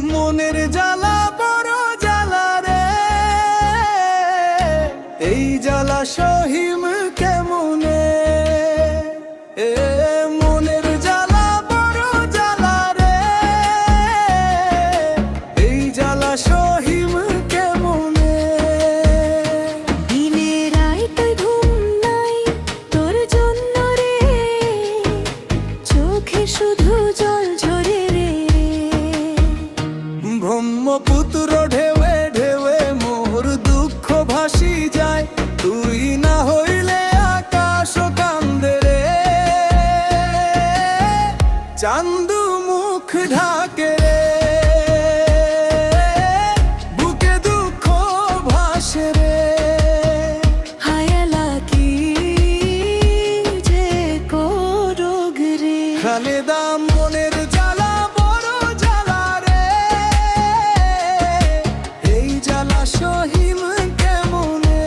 মনের জ্বালা বড় জ্বালা রে, এই জ্বালা সহিম কেমনে? মনের জ্বালা বড় জ্বালা রে, এই জ্বালা সহিম কেমনে? দিনে রাইতে ঘুম নাই তোর জন্য রে, চোখে শুধু জল ঝরে রে। ব্রহ্মপুত্র ঢেউে ঢেউে মোর দুঃখ ভাসি যায়, তুই না হইলে আকাশ কান্দে রে। চান্দু মুখ ঢাকে রে, বুকে দুঃখ ভাসে রে। হায়ালা কি যে করোগ রে, খালেদা মনের জ্বালা বড় জ্বালা রে, এই জ্বালা সহিম কেমনে?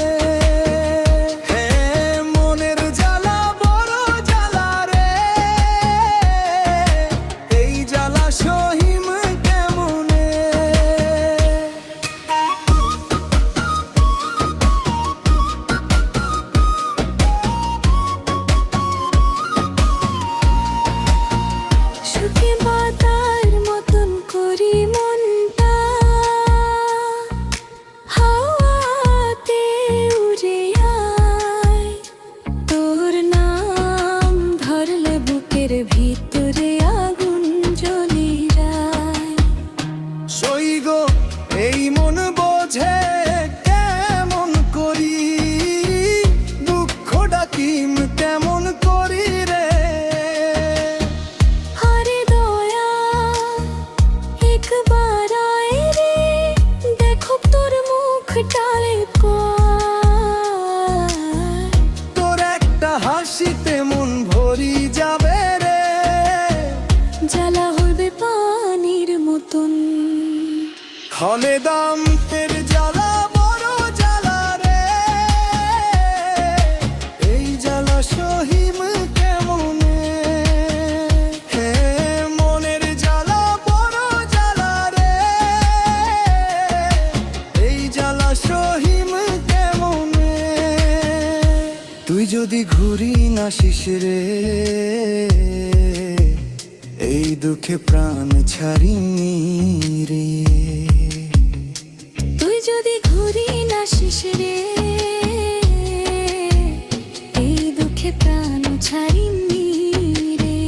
মনের জ্বালা বড় জ্বালা রে, এই জ্বালা সহিম কেমনে? সুখে বাতার মতন করি মনটা, হাওয়াতে উড়ে আয়। তোর নাম ধরলে বুকের ভিতরে আগুন জ্বলি যায়। সই গো এই মন বোঝে কেমন করি, দুঃখ ডাকিম কেমন করি রে। হরে দয়া একবার আয় রে, দেখো তোর মুখ টালে কয়। তোর একটা হাসিতে মন ভরি যাবে রে, জ্বালা হইবে পানির মতন। খালেদাম তের জ্বালা বড় জ্বালা রে, এই জ্বালা সহিম কেমনে? মনের জ্বালা বড় জ্বালা রে, এই জ্বালা সহিম কেমনে? তুই যদি ঘুরি না শিশিরে, এই দুঃখে প্রাণ ছাড়িনি রে। তুই যদি ঘুরি না শিশিরে, এই দুঃখে প্রাণ ছাড়িনি রে।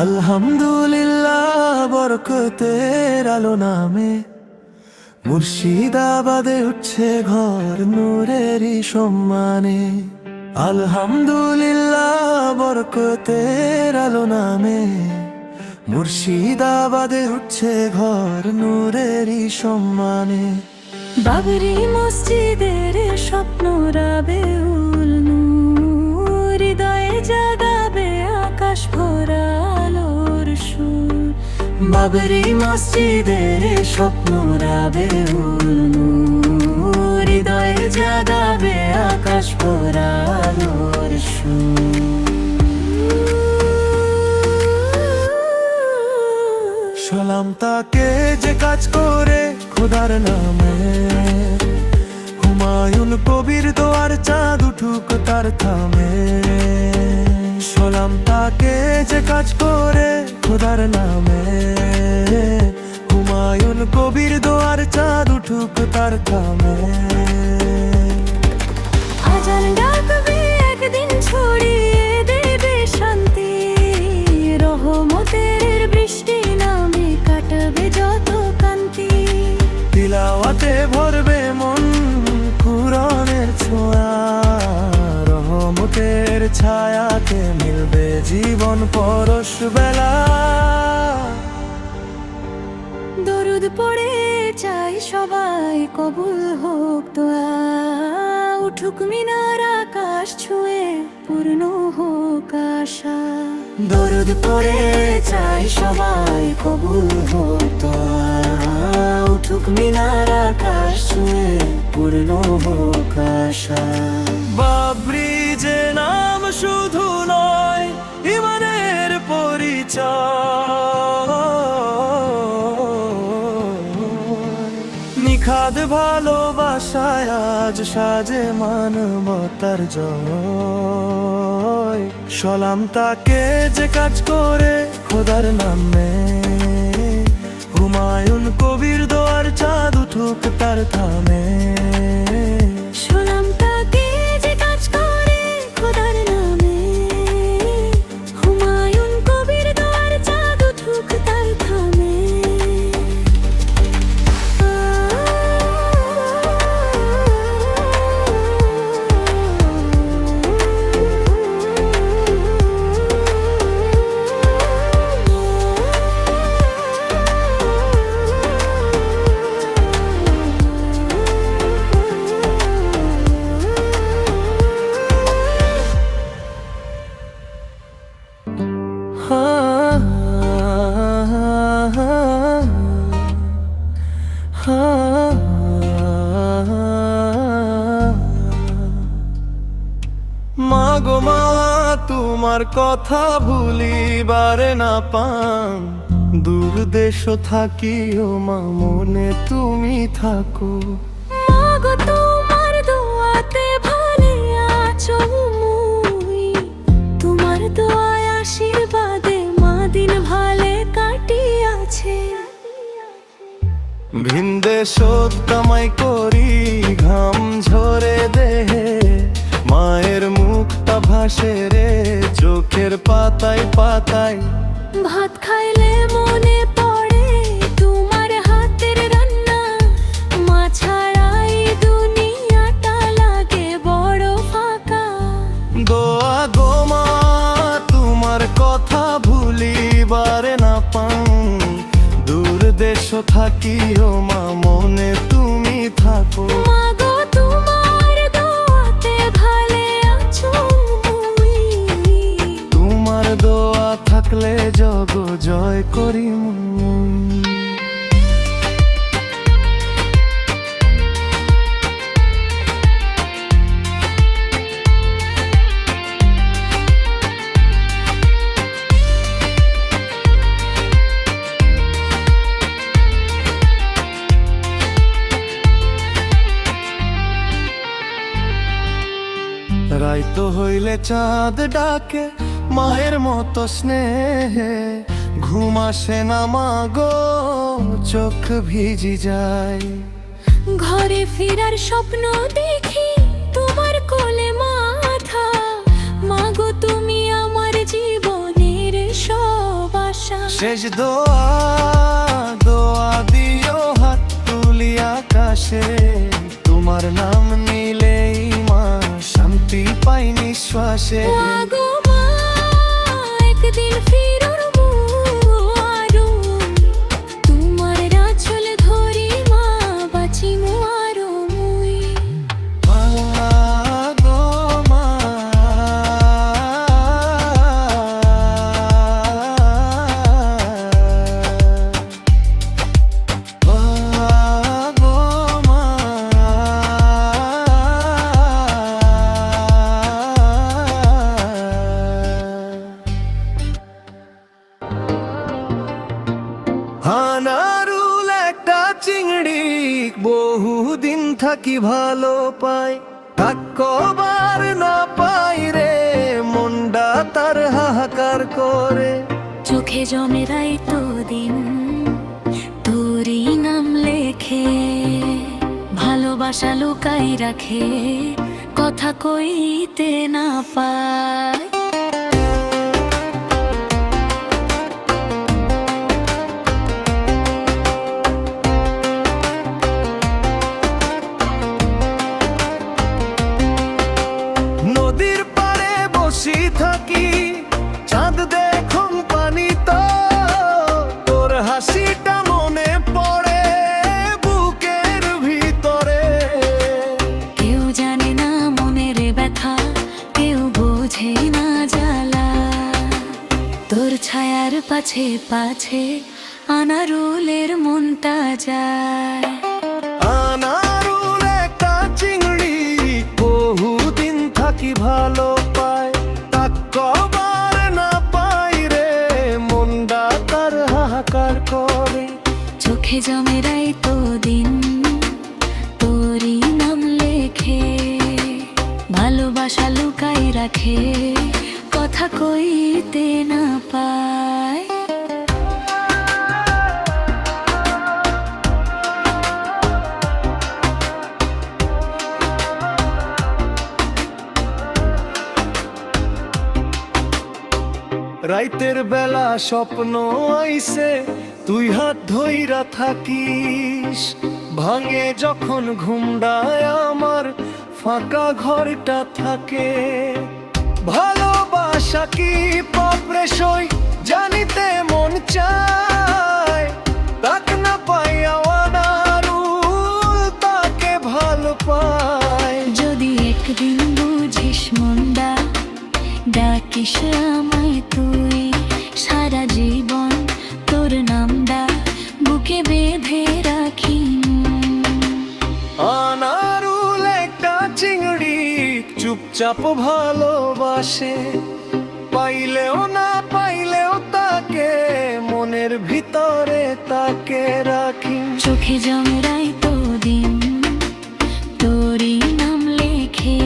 আলহামদুলিল্লাহ বরকতের আলো নামে, মুর্শিদাবাদে উঠছে ঘর নূরেরই সম্মানে। আলহামদুলিল্লাহ বরকতের আলো নামে, মুর্শিদাবাদে উঠছে ঘর নূরেরই সম্মানে। বাবরি মসজিদের স্বপ্ন রাবেউল নূর, হৃদয়ে জাগাবে আকাশ ভরা আলোর সুর। বাবরি মসজিদের স্বপ্ন রাবেউল নূর, হৃদয়ে জাগাবে আকাশ ভরা আলোর সুর। সালাম তাকে যে কাজ করে খোদার নামে, হুমায়ুন কবির দোয়ার চাঁদ উঠুক তার থামে। সালাম তাকে যে কাজ করে খোদার নামে, হুমায়ুন কবির দোয়ার চাঁদ উঠুক তার থামে। আজান ডাকবে একদিন ছড়িয়ে দেবে শান্তি, রহমতের বৃষ্টি নামে কাটবে যত কান্তি। তিলাওয়াতে ভরবে মন কুরআনের ছোঁয়া, রহমতের ছায়াতে মিলবে জীবন পরশ বেলা। দরুদ পড়ে চাই সবাই কবুল হোক দোয়া, উঠুক মিনার আকাশ ছুঁয়ে পূর্ণ হোক আশা। দরুদ পড়ে চাই চাই সবাই কবুল হোক দোয়া, উঠুক মিনার আকাশ ছুঁয়ে পূর্ণ হোক আশা। বাবরি যে নাম শুধু নয় ইমানের পরিচয়, নিখাদ ভালোবাসায় আজ সাজে মানবতার জয়। সলাম তাকে যে কাজ করে খোদার নামে, হুমায়ুন কবির দোয়ার চাঁদ উঠুক তার থামে। সালাম তাকে যে কাজ করে খোদার নামে, হুমায়ুন কবির দোয়ার চাঁদ উঠুক তার থামে। মাগো মা তোমার কথা ভুলিবারে না পান, দূর দেশ থাকিও মা মনে তুমি থাকো। মাগো তোমার দোয়াতে ভালে আছো মুই, তোমার দোয়ায় আশীর্বাদে মা দিন ভালে কাটিয়াছে। ভিনদেশত কামাই করি ঘাম ঝরে দেহে, মায়ের মুখটা ভাসে রে চোখের পাতায় পাতায়। ভাত খাইলে মনে পড়ে তোমার হাতের রান্না, মা ছাড়াই দুনিয়াটা লাগে বড় ফাঁকা। দোয়া গো মা তোমার কথা ভুলিবারে না পান, দূর দেশ থাকিও মা মনে তুমি থাকো। মাগো তোমার দোয়াতে ভালে আছো মুই, তোমার দোয়া থাকলে জগ জয় করি মুই। রাইতো হইলে চাঁদ ডাকে মায়ের মতো স্নেহে, ঘুম আসে না মাগো চোখ ভিজি যায়। ঘরে ফেরার স্বপ্ন দেখি তোমার কোলে মাথা, মাগো তুমি আমার জীবনের সব আশা। শেষ দোয়া দোয়া দিও হাত তুলি আকাশে, তোমার নাম নিলেই মা শান্তি পাই নিঃশ্বাসে। মাগো মা একদিন ফিরুর মুয়ারো, তোমার আঁচল ধরি মা বাঁচি মুয়ারো মুই। গো মা গো মা হানারুল একটা চিংড়ি বহুদিন থাকি ভালো পাই, থাকবার না পাই রে মনটা তার হাহাকার করে। চোখে জমে রাইতো দিন তোরই নাম লেখে, ভালোবাসা লুকাই রাখে কথা কইতে না পায়। নদীর পাড়ে বসি থাকি চাঁদ দেখুন পানি তো, তোর হাসিটা মনে পড়ে বুকের ভিতরে। কেউ জানে না মনের ব্যথা, কেউ বোঝে না পাছে পাছে আনারুলের মনটা যায়। আনারুল একটা চিংড়ি, বহুদিন থাকি ভালো পায়, তাক কবার না পাই রে, মনটা তার হাহাকার করে। চোখে জমে রাইতো দিন তোরই নাম লেখে, ভালোবাসা লুকাই রাখে, কথা কইতে না পায়। রাইতের বেলা স্বপ্ন আইছে, তুই হাত ধইরা থাকিস, ভাঙে যখন ঘুমডায় আমার ফাঁকা ঘরটা থাকে। ভালোবাসা কি পাপড়ে সই জানিতে মন চায়, তাক না পাইয়া আনারুল তাকে ভালো পায়। যদি একদিন বুঝিস মনটা, ডাকিস আমায় তুই, সারা জীবন তোর নামটা বুকে বেঁধে রাখি। আনারুল একটা চিংড়ি, চুপচাপ ভালোবাসে, পাইলেও না পাইলেও তাকে মনের ভিতরে তাকে রাখি। চোখে জমে রাইতো দিন তোরই নাম লেখে,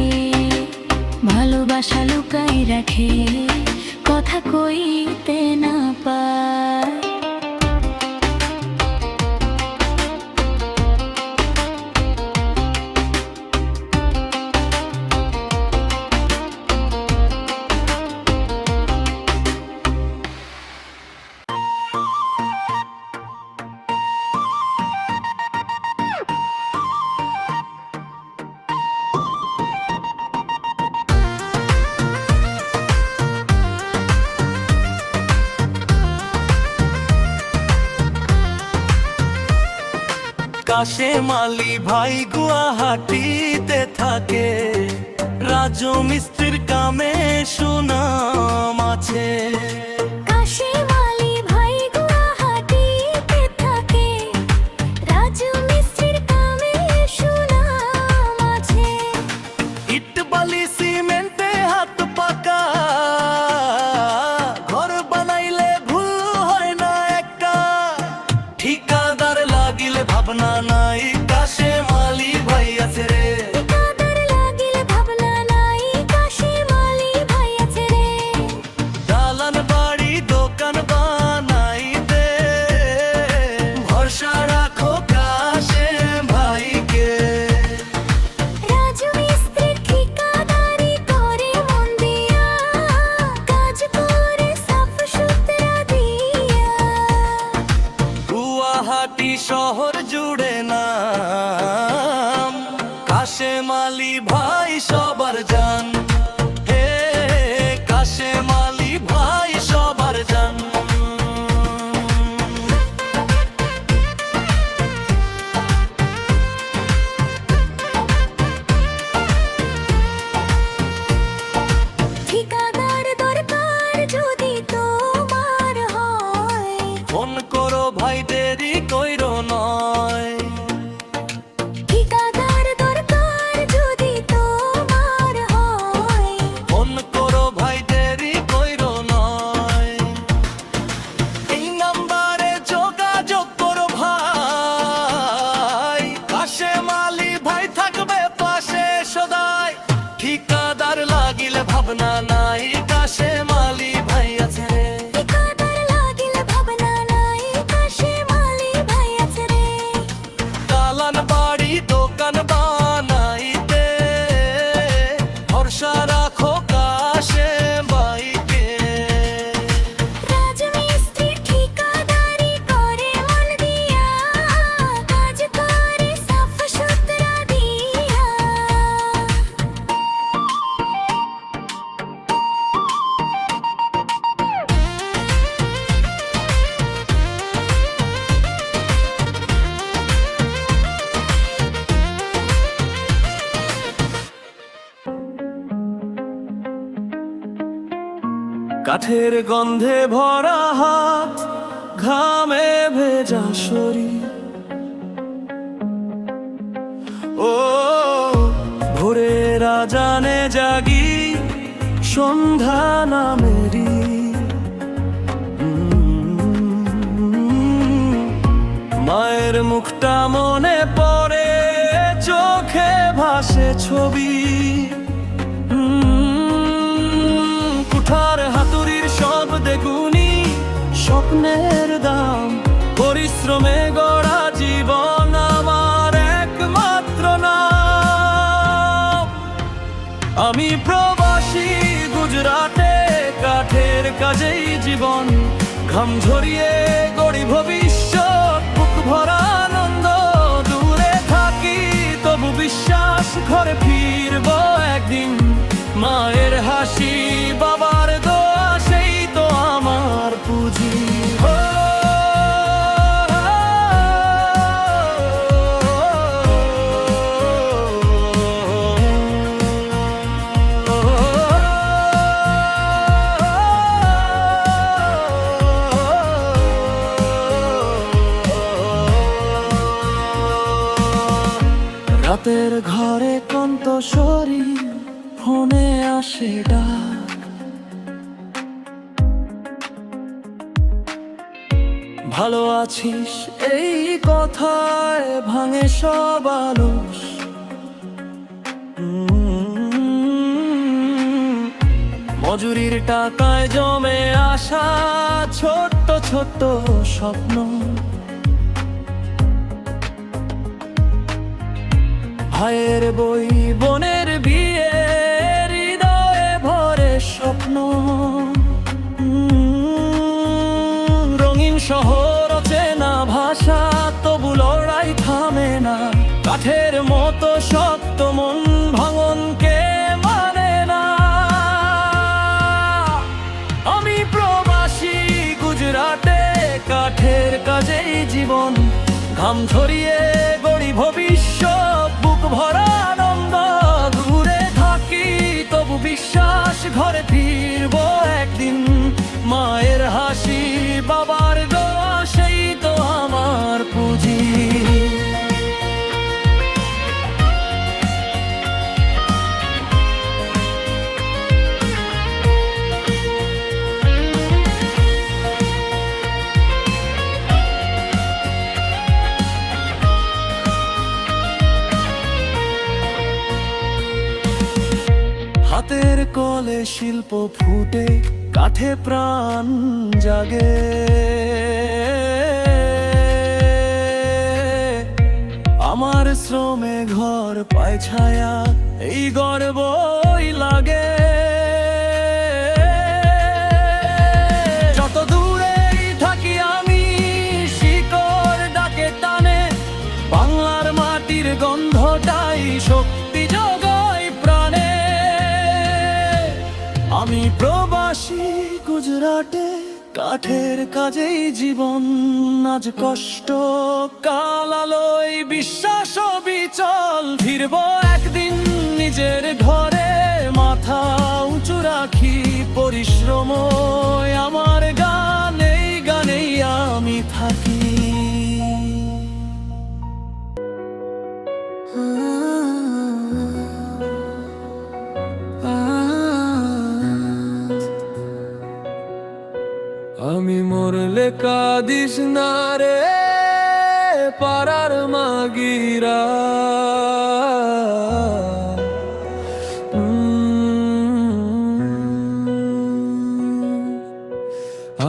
ভালোবাসা লুকাই রাখে, কথা কইতে না পায়। কাশেম আলী ভাই গুয়াহাটিতে থাকে, রাজু মিস্ত্রির কামে সুনাম আছে। কাশেম আলী ভাই গুয়াহাটিতে থাকে, রাজু মিস্ত্রির কামে সুনাম আছে। ইট বালি সিমেন্টে হাত পাকা, ঘর বানাইলে ভুল হয় না একটা, ঠিকাদার লাগিলে ভাবনা নাই, কাশেম আলী ভাই আছে রে। ঠিকাদার লাগিলে ভাবনা নাই, কাশেম আলী ভাই আছে রে। দালান বাড়ি দোকান বানাইতে ভরসা রাখো কাশেম ভাইকে। রাজু মিস্ত্রির ঠিকাদারি করে মন দিয়া, কাজ করে সাফ সুতরা দিয়া। গুয়াহাটি শহর জুড়ে নাম, কাশেম আলী ভাই সবার জান, হে কাশেম আলী ভাই সবার জান। ঠিকাদার দরকার যদি তোমার হয়, ফোন করো ভাই দেরি কইরো নয়। ঠিকাদার দরকার যদি তোমার হয়, ফোন করো ভাই দেরি কইরো নয়। এই নাম্বারে যোগাযোগ করো ভাই, কাশেম আলী ভাই থাকবে পাশে সদাই, ঠিকাদার লাগিলে ভাবনা নাই, কাশেম আলী ভাই আছে রে। ঠিকাদার লাগিলে ভাবনা নাই, কাশেম কাঠের গন্ধে ভরা হাত, ঘামে ভেজা শরীর। ও ভোরের আজানে জাগি, সন্ধ্যা নামেরি। মায়ের মুখটা মনে পড়ে, চোখে ভাসে ছবি। কুঠার হাতুড়ির শব্দে গুনি স্বপ্নের দাম, পরিশ্রমে গড়া জীবন আমার একমাত্র নাম। আমি প্রবাসী গুজরাটে, কাঠের কাজেই জীবন, ঘাম ঝরিয়ে গড়ি ভবিষ্যৎ, বুক ভরা আনন্দ। দূরে থাকি তবু বিশ্বাস, ঘরে ফিরবো একদিন। মায়ের হাসি, বাবার দোয়া, সেই তো আমার পুঁজি। রাতের ঘরে কণ্ঠস্বরী, ফোনে আসে ডাক। ভালো আছিস এই কথায় ভাঙে সব আলস। মজুরির টাকায় জমে আসা ছোট্ট ছোট্ট স্বপ্ন। ভাইয়ের বই, বোনের বিয়ে, হৃদয়ে ভরে স্বপ্ন। রঙিন শহর, চেনা ভাষা, তবু লড়াই থামে না। কাঠের মতো শক্ত মন, ভাঙনকে মানে না। আমি প্রবাসী গুজরাটে, কাঠের কাজেই জীবন, ঘাম ঝরিয়ে গড়ি ভবিষ্যৎ, বুক ভরা আনন্দ। দূরে থাকি তবু বিশ্বাস, ঘরে ফিরবো একদিন। মায়ের হাসি, বাবার দোয়া, সেই তো আমার পুঁজি। হাতের কলে শিল্প ফুটে, কাঠে প্রাণ জাগে। আমার শ্রমে ঘর পায় ছায়া, এই গর্বই লাগে। যত দূরেই থাকি আমি, শিকড় ডাকে টানে। বাংলার মাটির গন্ধটাই শক্তি যোগায় প্রাণে। আমি প্রবাসী গুজরাটে, কাঠের কাজেই জীবন। আজ কষ্ট, কাল আলোয় বিশ্বাস বিচল। ফিরবো একদিন নিজের ঘরে, মাথা উঁচু রাখি। পরিশ্রম আমার গান, এই গানেই আমি থাকি। আমি মরলে কাঁদিস না রে পাড়ার মাগিরা।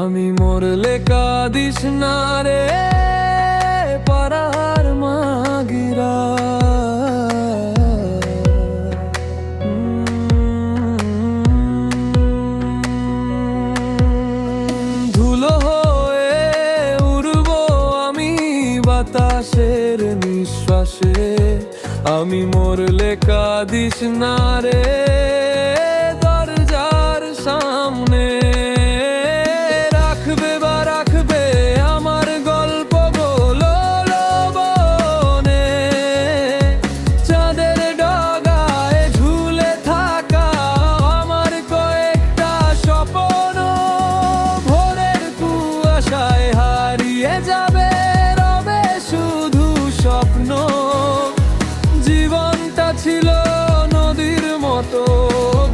আমি মরলে কাঁদিস না রে পাড়ার মাগিরা। বাতাসের নিঃশ্বাসে আমি মরলে কাঁদিস না রে দরজার সামনে। রাখবে বা রাখবে আমার গল্প বলো বনে। চাঁদের ডগায় ঝুলে থাকা আমার কয়েকটা স্বপ্ন আশায় হারিয়ে যাবে, রবে শুধু স্বপ্ন। জীবনটা ছিল নদীর মতো,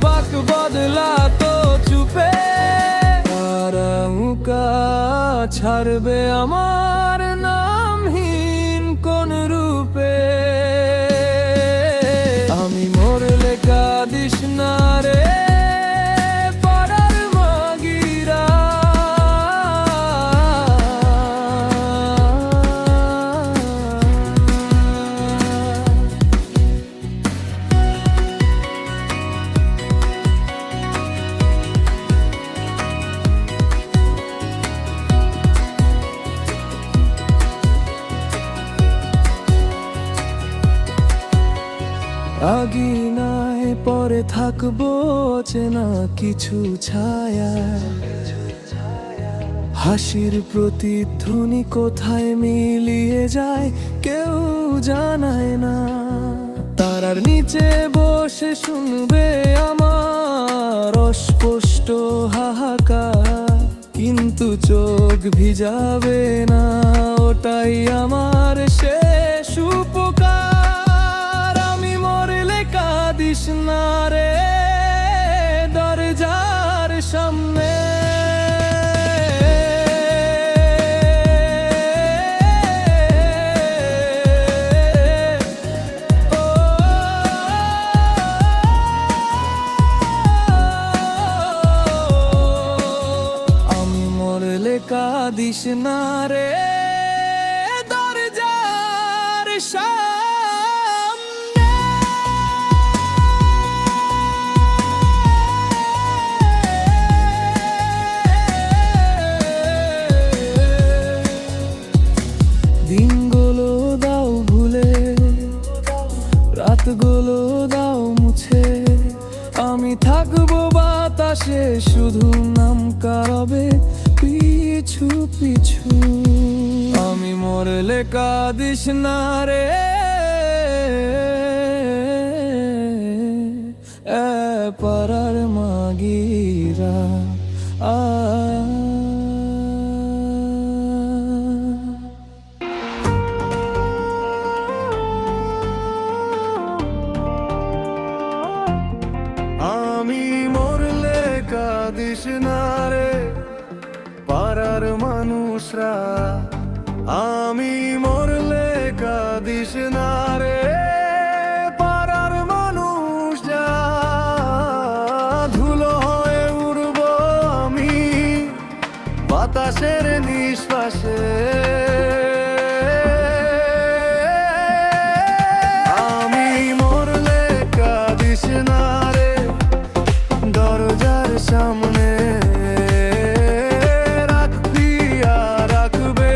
বাঁক বদলাতো চুপে। তারাউকা ছাড়বে আমার নামহীন কোন রূপে। আমি মরলে কাঁদিস না রে পাড়ার মাগিরা। আগিনায় পরে থাকবো চেনা কিছু ছায়া। হাসির প্রতিধ্বনি কোথায় মিলিয়ে যায় কেউ জানায় না। তারার নিচে বসে শুনবে আমার অস্পষ্ট হাহাকার, কিন্তু চোখ ভিজাবে না, ওটাই আমার শেষ উপকার। আমি মরলে কাঁদিস না রে দরজার সামনে। আমি মরলে কাঁদিস না রে দরজার সামনে। দিনগুলো দাও ভুলে, রাতগুলো দাও মুছে, আমি থাকবো বাতাসে শুধু নাম কারবে পিছু পিছু। আমি মরলে কাঁদিস না রে পাড়ার মাগিরা। আমি মরলে কাঁদিস না রে পাড়ার মানুষরা। আমি মরলে কাঁদিস না রে পাড়ার মানুষরা। ধুলো হয়ে উড়ব আমি বাতাসের নিঃশ্বাসে। আমি মরলে কাঁদিস না রে দরজার সামনে। রাখবি আর রাখবে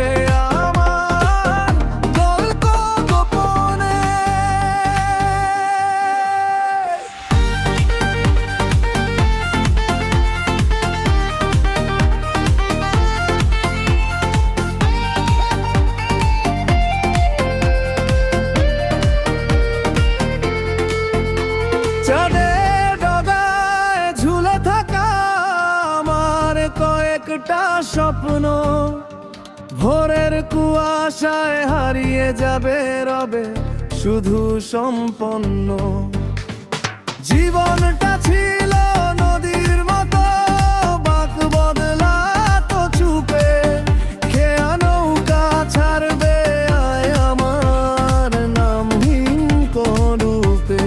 আমার গল্প গোপনে। চাঁদের ডগায় ঝুলে থাকা আমার কয়েকটা স্বপ্ন, ভোরের কুয়াশায় হারিয়ে যাবে, রবে শুধু সম্পন্ন। জীবনটা ছিল নদীর মতো, বাঁক বদলাতো চুপে। খেয়া নৌকা ছাড়বে আয় আমার নামহীন কোন রূপে।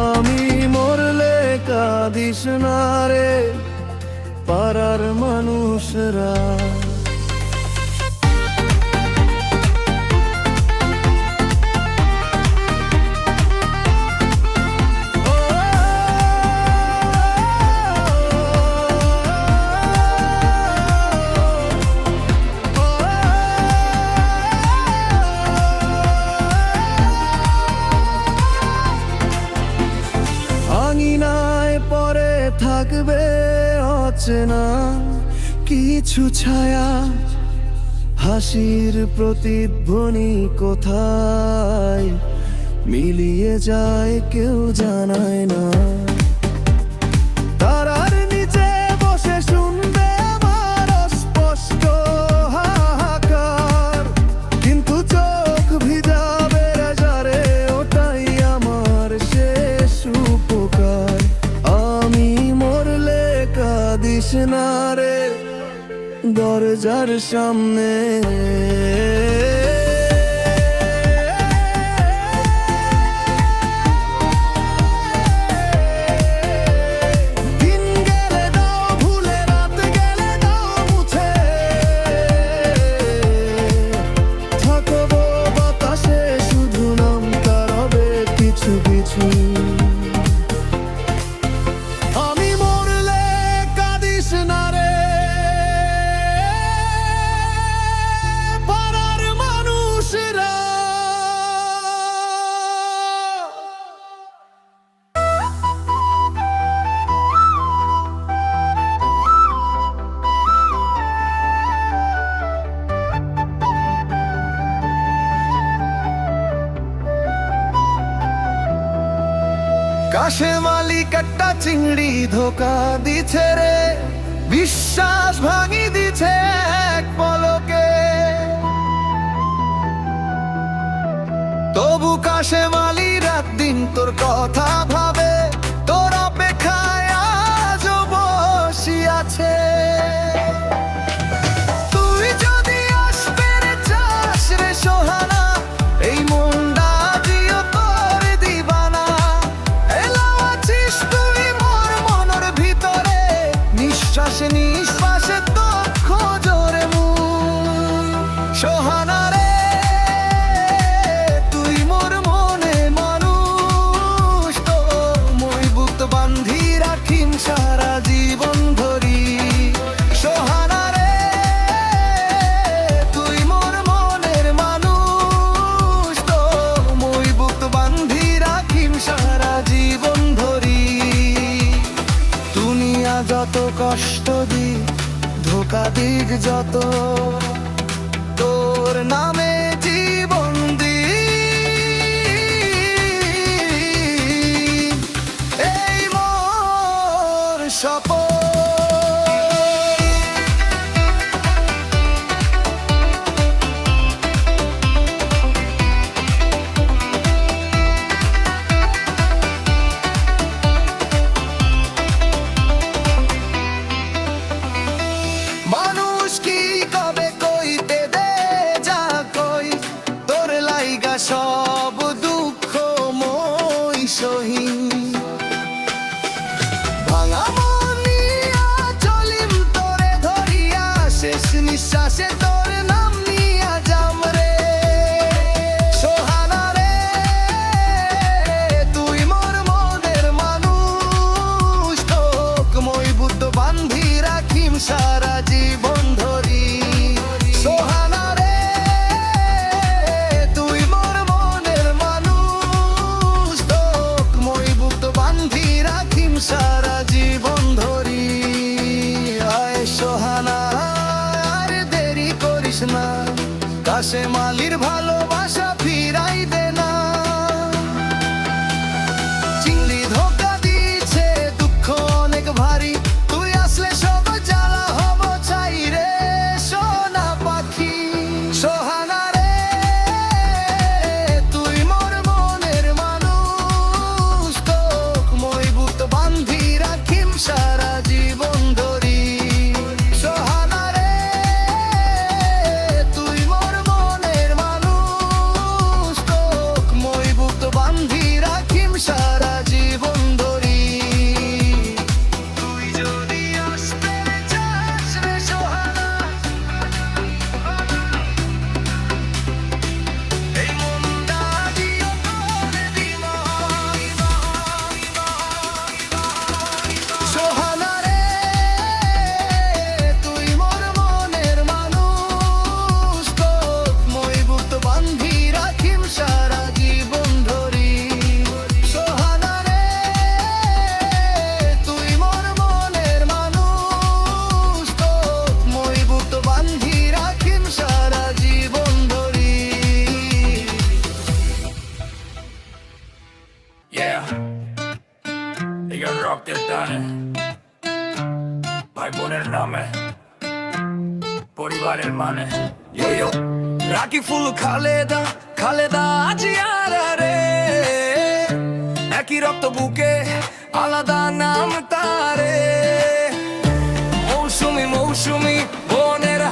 আমি মরলে কাঁদিস না রে পাড়ার মানুষরা। আঙিনায় পরে থাকবে অচেনা কিছু ছায়া। হাসির প্রতিধ্বনি কোথায় মিলিয়ে যায় কেউ জানায় না। তারার নিচে বসে শুনবে আমার অস্পষ্ট দরজার সামনে। দিন গেলে দাও ভুলে, রাত গেলে দাও মুছে, থাকবো বাতাসে শুধু নামটা রবে পিছু পিছু। আমি মরলে কাঁদিস না রে পাড়ার মানুষরা। কাশেম আলী কাট্টা চিংড়ি ধোকা দিছে রে, বিশ্বাস ভাঙি দিছে এক পলকে। তবু কাশেম আলী রাত দিন তোর কথা ভাবে, তোর অপেক্ষায় আজও বসি আছে। তুই যদি আসবে রে চাস রে সোহানা, এই মনটা দিও তোর দিবানা। এলাও আছিস তুই মোর মনের ভিতরে, নিঃশ্বাসে নিঃশ্বাসে তোর খোঁজরে মুই। সোহানা রে তুই মোর মনে মানুষ, তো মই বুক বান্ধি রাখিম সারা জীবন ধরি। সোহানা রে তুই মোর মনের মানুষ, তো মই বুক বান্ধি রাখিম সারা জীবন ধরি। দুনিয়া যত কষ্ট দিক, ধোকা দিক যত, তোর নামে জীবন দি। এই মোর শপথ। মানুষ কি কবে কইতে দে যা কই, তোর লাইগা সব দুঃখ মই সহি। ভাঙা মন নিয়া চলিম তোরে ধরিয়া, শেষ নিঃশ্বাসে তোর নাম নিয়া যাম রে। সোহানা রে তুই মোর মনের মানুষ, তোক মই বুদ্ধ বান্ধি রাখিম সারা জীবন ধরি। সোহানা রে তুই মোর মনের মানুষ, তোক মই বুদ্ধ বান্ধি রাখিম সারা জীবন ধরি। আয় সোহানা আর দেরি করিস না, কাশেম আলীর ভালোবাসা ফিরাই দে না। চিংড়ি ধোকা দিছে দুঃখ অনেক ভারী, তুই আসলে সব জ্বালা হব চাই রে সোনা পাখি। সোহানা রে তুই মোর মনের মানুষ, তোক মই বুক বান্ধি রাখিম সারা জীবন ধরি। সোহানা রে তুই মোর মনের মানুষ, তোক মই বুক বান্ধি রাখিম সারা জীবন ধরি। তুই যদি আসতে চাস রে সোহানা, এই মনটা দিও তোর দিবা। সোহানা রে তুই মোর মনের মানুষ, তোক মই বুক বান্ধি রাখিম সারা জীবন ধরি। সোহানা রে তুই মোর মনের মানুষ, তোক মই বুক বান্ধি রাখিম সারা জীবন ধরি। Yeah, they got rocked it down. ভাই বোনের নামে পরিবারের মানে ইয়ো রাখি ফুল খালেদা খালেদা জিয়ারা রে, একই রক্ত বুকে আলাদা নাম তারে। মৌসুমি মৌসুমি বনের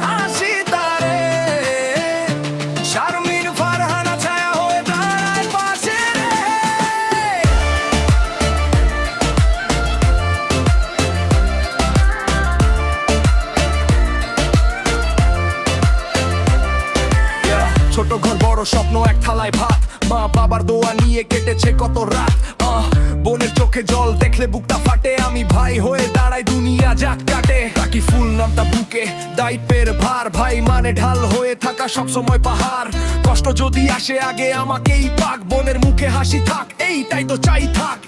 ছোট ঘর বড় স্বপ্ন এক থালায় ভাত, মা বাবার দোয়া নিয়ে কেটেছে কত রাত। বোনের চোখে জল দেখলে বুকটা ফাটে, আমি ভাই হয়ে দাঁড়াই দুনিয়া যাক কাটে। রাখি ফুল নামটা বুকে, দায়িত্বের ভার, ভাই মানে ঢাল হয়ে থাকা সবসময় পাহাড়। কষ্ট যদি আসে আগে আমাকেই পাক, বোনের মুখে হাসি থাক, এইটাই তো চাই থাক।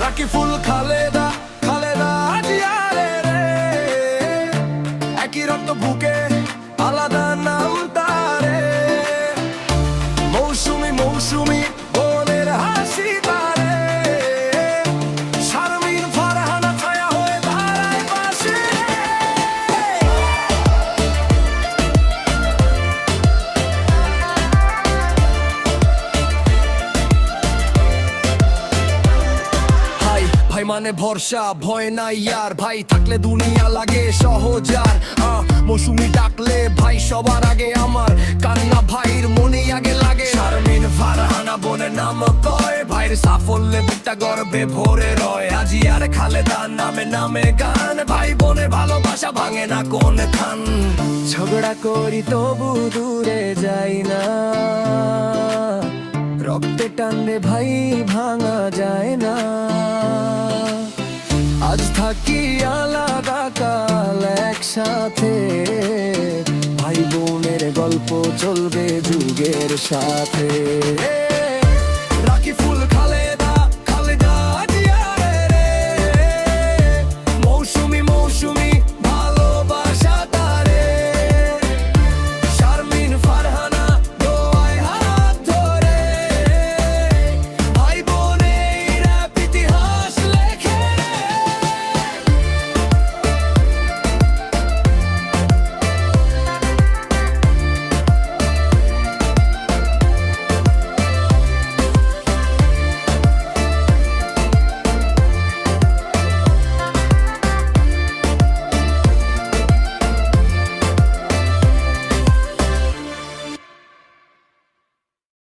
রাখি ফুল খালেদা, খালেদা জিয়ারে রে, একই রক্ত বুকে আলাদা নাম তারে। মৌসুমি মৌসুমি বোনের হাসি তারে, শারমিন ফারহানা ছায়া হয়ে দাঁড়ায় পাশে। ভাই ভাই মানে ভরসা, ভয় নাই আর, ভাই থাকলে দুনিয়া লাগে সহজ আর। মৌসুমি ডাকলে ভাই সবার আগে, আমার কান্না ভাইয়ের মনে আগে লাগে। শারমিন ফারহানা বোনের নাম কয়, ভাইয়ের সাফল্যে বুকটা গর্বে ভরে রয়। আজি আর খালেদা নামে নামে গান, ভাই বোনের ভালোবাসা ভাঙে না কোন খান। ঝগড়া করি তবু দূরে যাই না, রক্তে টানলে ভাই ভাঙা যায় না। আজ থাকি আলাদা কাল একসাথে, ভাই বোনের গল্প চলবে যুগের সাথে।